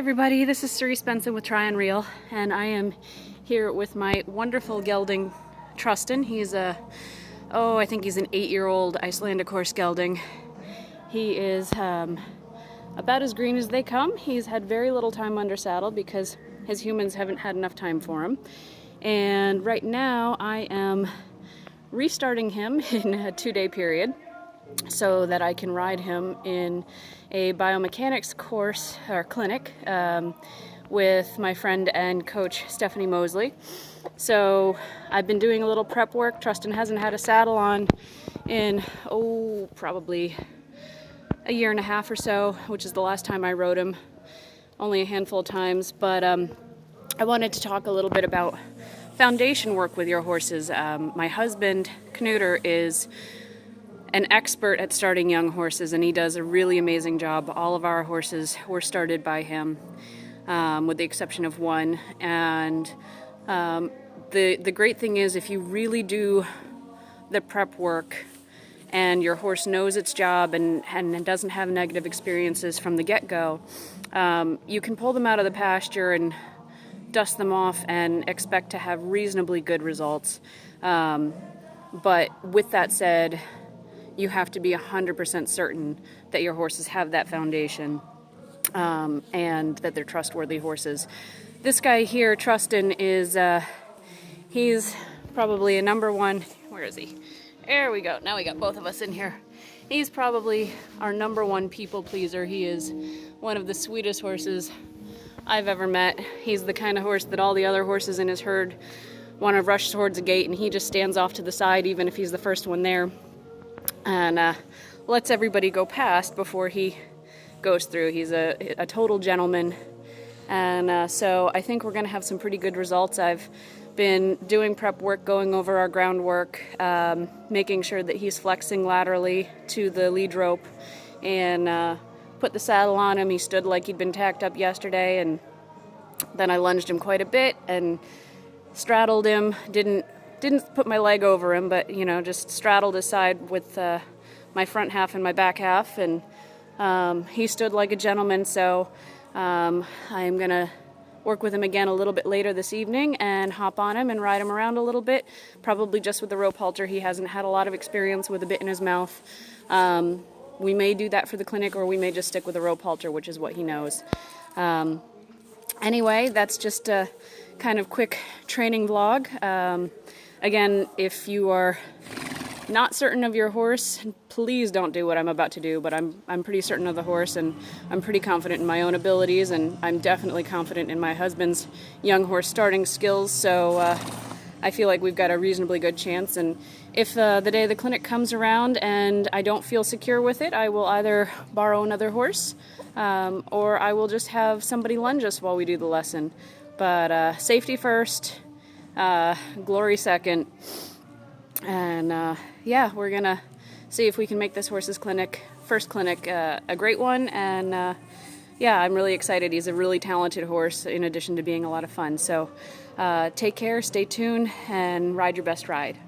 everybody, this is Cerise Benson with Try and Reel, and I am here with my wonderful gelding Trostan. He's I think he's an 8-year-old Icelandic horse gelding. He is about as green as they come. He's had very little time under saddle because his humans haven't had enough time for him. And right now I am restarting him in a 2-day period so that I can ride him in a biomechanics course or clinic with my friend and coach Stephanie Mosley. So I've been doing a little prep work. Trostan hasn't had a saddle on in probably a year and a half or so, which is the last time I rode him, only a handful of times. But I wanted to talk a little bit about foundation work with your horses. My husband Knuter is an expert at starting young horses, and he does a really amazing job. All of our horses were started by him, with the exception of one. And the great thing is, if you really do the prep work and your horse knows its job and doesn't have negative experiences from the get-go, you can pull them out of the pasture and dust them off and expect to have reasonably good results. But with that said, you have to be 100% certain that your horses have that foundation and that they're trustworthy horses. This guy here, Trostan, is he's probably a number one. Where is he? There we go. Now we got both of us in here. He's probably our number one people pleaser. He is one of the sweetest horses I've ever met. He's the kind of horse that all the other horses in his herd want to rush towards a gate, and he just stands off to the side even if he's the first one there, and lets everybody go past before he goes through. He's a total gentleman, and so I think we're going to have some pretty good results. I've been doing prep work, going over our groundwork, making sure that he's flexing laterally to the lead rope, and put the saddle on him. He stood like he'd been tacked up yesterday, and then I lunged him quite a bit and straddled him. Didn't put my leg over him, but just straddled his side with my front half and my back half, and he stood like a gentleman. So I'm gonna work with him again a little bit later this evening and hop on him and ride him around a little bit, probably just with the rope halter. He hasn't had a lot of experience with a bit in his mouth. We may do that for the clinic, or we may just stick with a rope halter, which is what he knows. Anyway, that's just a kind of quick training vlog. Again, if you are not certain of your horse, please don't do what I'm about to do, but I'm pretty certain of the horse, and I'm pretty confident in my own abilities, and I'm definitely confident in my husband's young horse starting skills, so I feel like we've got a reasonably good chance. And if the day the clinic comes around and I don't feel secure with it, I will either borrow another horse, or I will just have somebody lunge us while we do the lesson. But safety first, glory second, and we're gonna see if we can make this horse's first clinic a great one. And I'm really excited. He's a really talented horse in addition to being a lot of fun. So take care, stay tuned, and ride your best ride.